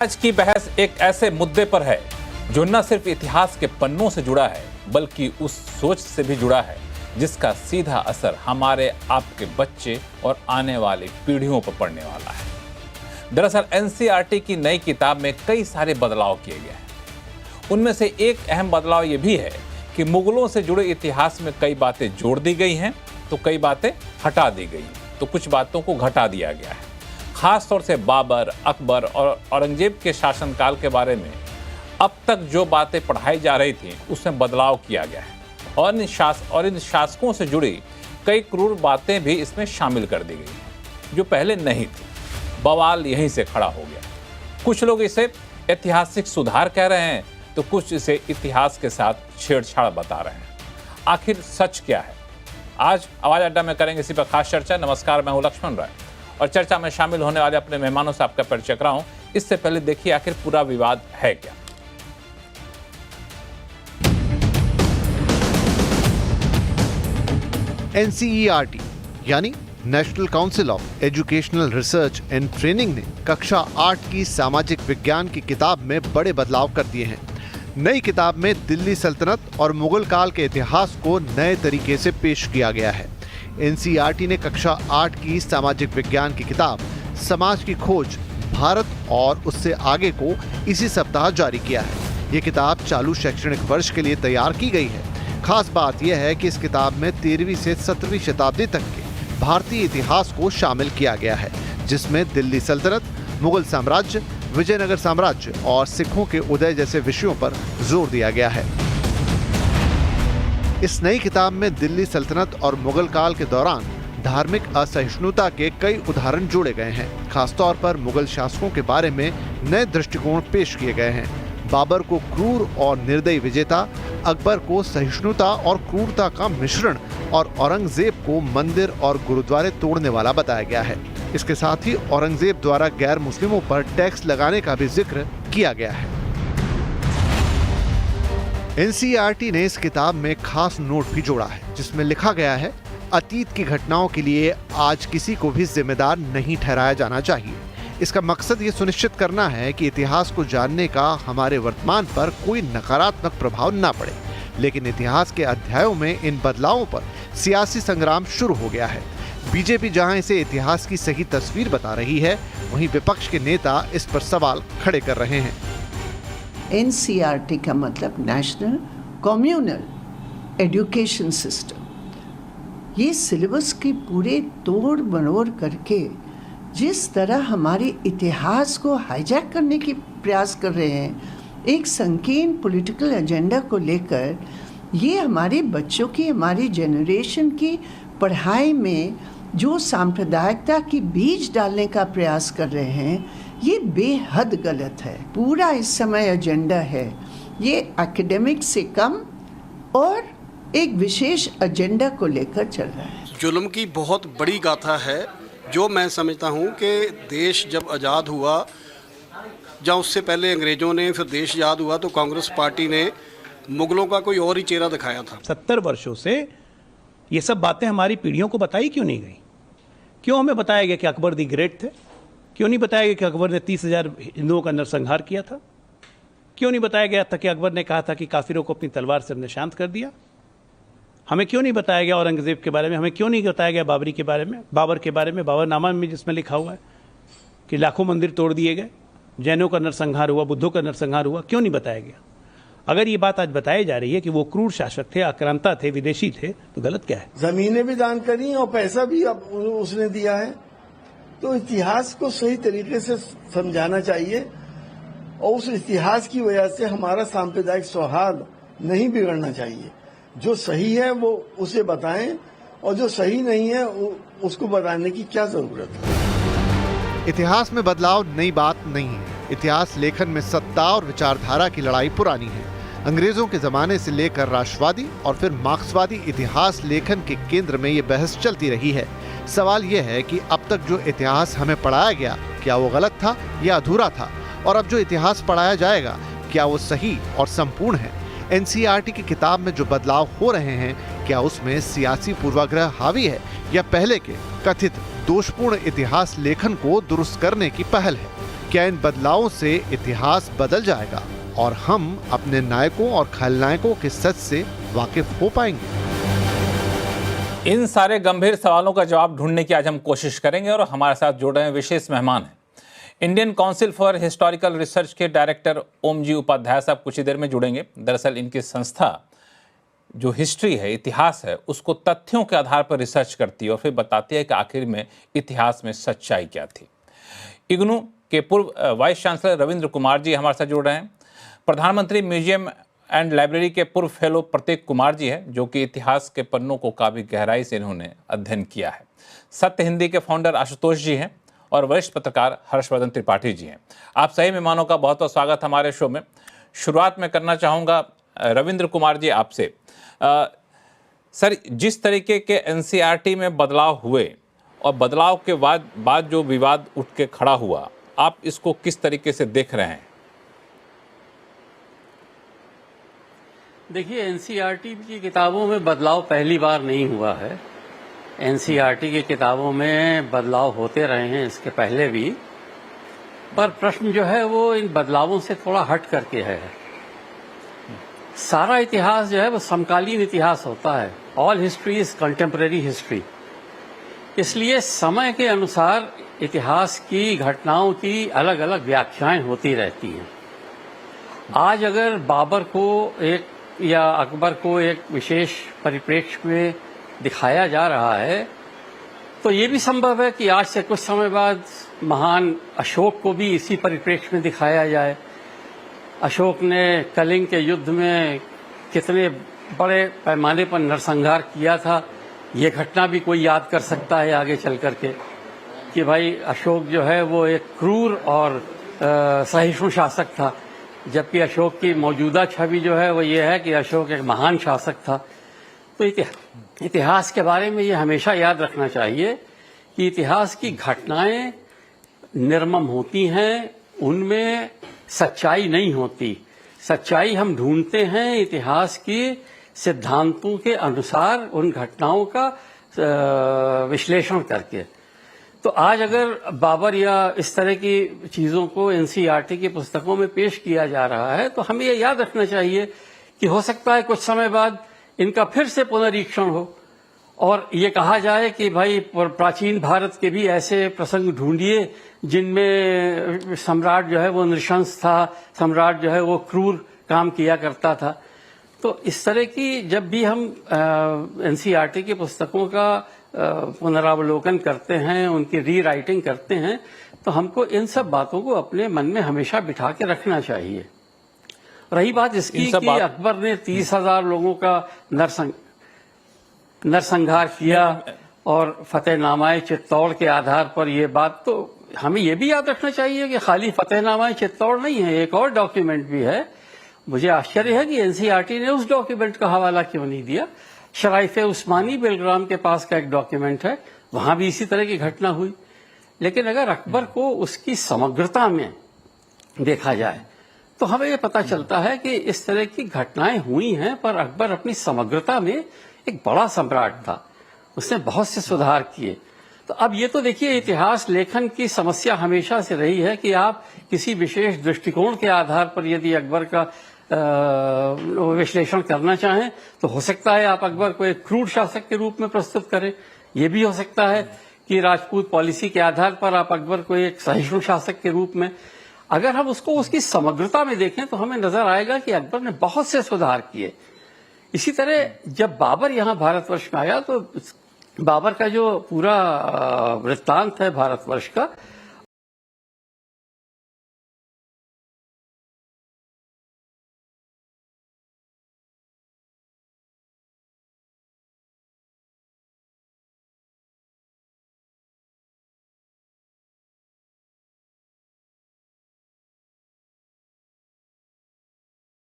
आज की बहस एक ऐसे मुद्दे पर है जो न सिर्फ इतिहास के पन्नों से जुड़ा है बल्कि उस सोच से भी जुड़ा है जिसका सीधा असर हमारे आपके बच्चे और आने वाली पीढ़ियों पर पड़ने वाला है। दरअसल एनसीईआरटी की नई किताब में कई सारे बदलाव किए गए हैं। उनमें से एक अहम बदलाव ये भी है कि मुगलों से जुड़े इतिहास में कई बातें जोड़ दी गई हैं तो कई बातें हटा दी गई, तो कुछ बातों को घटा दिया गया है। खास तौर से बाबर, अकबर और औरंगजेब के शासनकाल के बारे में अब तक जो बातें पढ़ाई जा रही थी उसमें बदलाव किया गया है और इन शासकों से जुड़ी कई क्रूर बातें भी इसमें शामिल कर दी गई हैं जो पहले नहीं थी। बवाल यहीं से खड़ा हो गया। कुछ लोग इसे ऐतिहासिक सुधार कह रहे हैं तो कुछ इसे इतिहास के साथ छेड़छाड़ बता रहे हैं। आखिर सच क्या है? आज आवाज अड्डा में करेंगे इसी पर खास चर्चा। नमस्कार, मैं हूं लक्ष्मण राय और चर्चा में शामिल होने वाले अपने मेहमानों से आपका परिचय कराऊं। इससे पहले देखिए आखिर पूरा विवाद है क्या। एनसीईआरटी यानी national council of educational research and training ने कक्षा 8 की सामाजिक विज्ञान की किताब में बड़े बदलाव कर दिए हैं। नई किताब में दिल्ली सल्तनत और मुगल काल के इतिहास को नए तरीके से पेश किया गया है। एनसीईआरटी ने कक्षा 8 की सामाजिक विज्ञान की किताब समाज की खोज भारत और उससे आगे को इसी सप्ताह जारी किया है। ये किताब चालू शैक्षणिक वर्ष के लिए तैयार की गई है। खास बात यह है कि इस किताब में 13वीं से 17वीं शताब्दी तक के भारतीय इतिहास को शामिल किया गया है, जिसमें दिल्ली सल्तनत, मुगल साम्राज्य, विजयनगर साम्राज्य और सिखों के उदय जैसे विषयों पर जोर दिया गया है। इस नई किताब में दिल्ली सल्तनत और मुगल काल के दौरान धार्मिक असहिष्णुता के कई उदाहरण जोड़े गए हैं। खासतौर पर मुगल शासकों के बारे में नए दृष्टिकोण पेश किए गए हैं। बाबर को क्रूर और निर्दयी विजेता, अकबर को सहिष्णुता और क्रूरता का मिश्रण और औरंगजेब को मंदिर और गुरुद्वारे तोड़ने वाला बताया गया है। इसके साथ ही औरंगजेब द्वारा गैर मुस्लिमों पर टैक्स लगाने का भी जिक्र किया गया है। एनसीईआरटी ने इस किताब में खास नोट भी जोड़ा है जिसमें लिखा गया है, अतीत की घटनाओं के लिए आज किसी को भी जिम्मेदार नहीं ठहराया जाना चाहिए। इसका मकसद ये सुनिश्चित करना है कि इतिहास को जानने का हमारे वर्तमान पर कोई नकारात्मक प्रभाव न पड़े। लेकिन इतिहास के अध्यायों में इन बदलावों पर सियासी संग्राम शुरू हो गया है। बीजेपी जहां इसे इतिहास की सही तस्वीर बता रही है, वहीं विपक्ष के नेता इस पर सवाल खड़े कर रहे हैं। एनसीईआरटी का मतलब नेशनल कम्युनल एजुकेशन सिस्टम। ये सिलेबस की पूरे तोड़ मरोड़ करके जिस तरह हमारे इतिहास को हाईजैक करने की प्रयास कर रहे हैं, एक संकीर्ण पॉलिटिकल एजेंडा को लेकर, ये हमारे बच्चों की, हमारी जनरेशन की पढ़ाई में जो सांप्रदायिकता की बीज डालने का प्रयास कर रहे हैं, ये बेहद गलत है। पूरा इस समय एजेंडा है ये एकेडमिक से कम और एक विशेष एजेंडा को लेकर चल रहा है। जुल्म की बहुत बड़ी गाथा है जो मैं समझता हूँ कि देश जब आज़ाद हुआ, जब उससे पहले अंग्रेज़ों ने, फिर देश आज़ाद हुआ तो कांग्रेस पार्टी ने मुगलों का कोई और ही चेहरा दिखाया था। 70 वर्षों से ये सब बातें हमारी पीढ़ियों को बताई क्यों नहीं गई? क्यों हमें बताया गया कि अकबर दी ग्रेट थे? क्यों नहीं बताया गया कि अकबर ने 30,000 हिंदुओं का नरसंहार किया था? क्यों नहीं बताया गया था कि अकबर ने कहा था कि काफिरों को अपनी तलवार से हमने शांत कर दिया? हमें क्यों नहीं बताया गया औरंगजेब के बारे में? हमें क्यों नहीं बताया गया बाबर के बारे में, बाबरनामा में जिसमें लिखा हुआ है कि लाखों मंदिर तोड़ दिए गए, जैनों का नरसंहार हुआ, बुद्धों का नरसंहार हुआ? क्यों नहीं बताया गया? अगर ये बात आज बताई जा रही है कि वो क्रूर शासक थे, आक्रांता थे, विदेशी थे, तो गलत क्या है? जमीनें भी दान करी और पैसा भी अब उसने दिया है। तो इतिहास को सही तरीके से समझाना चाहिए और उस इतिहास की वजह से हमारा सांप्रदायिक सौहार्द नहीं बिगड़ना चाहिए। जो सही है वो उसे बताएं और जो सही नहीं है उसको बताने की क्या जरूरत है। इतिहास में बदलाव नई बात नहीं है। इतिहास लेखन में सत्ता और विचारधारा की लड़ाई पुरानी है। अंग्रेजों के जमाने से लेकर राष्ट्रवादी और फिर मार्क्सवादी इतिहास लेखन के केंद्र में ये बहस चलती रही है। सवाल यह है कि अब तक जो इतिहास हमें पढ़ाया गया, क्या वो गलत था या अधूरा था? और अब जो इतिहास पढ़ाया जाएगा, क्या वो सही और संपूर्ण है? एनसीईआरटी की किताब में जो बदलाव हो रहे हैं, क्या उसमें सियासी पूर्वाग्रह हावी है या पहले के कथित दोषपूर्ण इतिहास लेखन को दुरुस्त करने की पहल है? क्या इन बदलावों से इतिहास बदल जाएगा और हम अपने नायकों और खलनायकों के सच से वाकिफ हो पाएंगे? इन सारे गंभीर सवालों का जवाब ढूंढने की आज हम कोशिश करेंगे और हमारे साथ जुड़ रहे हैं विशेष मेहमान हैं Indian council for historical research के डायरेक्टर ओम जी उपाध्याय साहब कुछ ही देर में जुड़ेंगे। दरअसल इनकी संस्था जो हिस्ट्री है, इतिहास है, उसको तथ्यों के आधार पर रिसर्च करती है और फिर बताती है कि आखिर में इतिहास में सच्चाई क्या थी। इग्नू के पूर्व वाइस चांसलर रविंद्र कुमार जी हमारे साथ जुड़ रहे हैं। प्रधानमंत्री म्यूजियम एंड लाइब्रेरी के पूर्व फेलो प्रतीक कुमार जी हैं, जो कि इतिहास के पन्नों को काफ़ी गहराई से इन्होंने अध्ययन किया है। सत्य हिंदी के फाउंडर आशुतोष जी हैं और वरिष्ठ पत्रकार हर्षवर्धन त्रिपाठी जी हैं। आप सही मेहमानों का बहुत बहुत स्वागत हमारे शो में। शुरुआत में करना चाहूँगा रविंद्र कुमार जी आपसे। सर, जिस तरीके के एनसीईआरटी में बदलाव हुए और बदलाव के बाद जो विवाद उठ के खड़ा हुआ, आप इसको किस तरीके से देख रहे हैं? देखिए, एनसीईआरटी की किताबों में बदलाव पहली बार नहीं हुआ है। एनसीईआरटी की किताबों में बदलाव होते रहे हैं इसके पहले भी, पर प्रश्न जो है वो इन बदलावों से थोड़ा हट करके है। सारा इतिहास जो है वो समकालीन इतिहास होता है। All history is contemporary history. इसलिए समय के अनुसार इतिहास की घटनाओं की अलग अलग व्याख्याएं होती रहती हैं। आज अगर बाबर को या अकबर को एक विशेष परिप्रेक्ष्य में दिखाया जा रहा है, तो ये भी संभव है कि आज से कुछ समय बाद महान अशोक को भी इसी परिप्रेक्ष्य में दिखाया जाए। अशोक ने कलिंग के युद्ध में कितने बड़े पैमाने पर नरसंहार किया था, ये घटना भी कोई याद कर सकता है आगे चल करके कि भाई अशोक जो है वो एक क्रूर और सहिष्णु शासक था, जबकि अशोक की मौजूदा छवि जो है वो ये है कि अशोक एक महान शासक था। तो इतिहास के बारे में ये हमेशा याद रखना चाहिए कि इतिहास की घटनाएं निर्मम होती हैं, उनमें सच्चाई नहीं होती। सच्चाई हम ढूंढते हैं इतिहास की सिद्धांतों के अनुसार, उन घटनाओं का विश्लेषण करके। तो आज अगर बाबर या इस तरह की चीजों को एनसीईआरटी की पुस्तकों में पेश किया जा रहा है, तो हमें ये याद रखना चाहिए कि हो सकता है कुछ समय बाद इनका फिर से पुनरीक्षण हो और ये कहा जाए कि भाई प्राचीन भारत के भी ऐसे प्रसंग ढूंढिए जिनमें सम्राट जो है वो नृशंस था, सम्राट जो है वो क्रूर काम किया करता था। तो इस तरह की जब भी हम एनसीईआरटी की पुस्तकों का पुनरावलोकन करते हैं, उनकी रीराइटिंग करते हैं, तो हमको इन सब बातों को अपने मन में हमेशा बिठा के रखना चाहिए। रही बात इसकी कि अकबर ने 30,000 लोगों का नरसंहार किया और फतेहनामाए चित्तौड़ के आधार पर ये बात, तो हमें ये भी याद रखना चाहिए कि खाली फतेहनामाए चित्तौड़ नहीं है, एक और डॉक्यूमेंट भी है। मुझे आश्चर्य है कि एनसीईआरटी ने उस डॉक्यूमेंट का हवाला क्यों नहीं दिया। शराइफे उस्मानी बेलग्राम के पास का एक डॉक्यूमेंट है, वहां भी इसी तरह की घटना हुई। लेकिन अगर अकबर को उसकी समग्रता में देखा जाए तो हमें यह पता चलता है कि इस तरह की घटनाएं हुई हैं, पर अकबर अपनी समग्रता में एक बड़ा सम्राट था, उसने बहुत से सुधार किए। तो अब ये तो देखिए, इतिहास लेखन की समस्या हमेशा से रही है कि आप किसी विशेष दृष्टिकोण के आधार पर यदि अकबर का विश्लेषण करना चाहें तो हो सकता है आप अकबर को एक क्रूर शासक के रूप में प्रस्तुत करें। ये भी हो सकता है कि राजपूत पॉलिसी के आधार पर आप अकबर को एक सहिष्णु शासक के रूप में। अगर हम उसको उसकी समग्रता में देखें तो हमें नजर आएगा कि अकबर ने बहुत से सुधार किए। इसी तरह जब बाबर यहाँ भारतवर्ष में आया तो बाबर का जो पूरा वृत्तांत है भारतवर्ष का,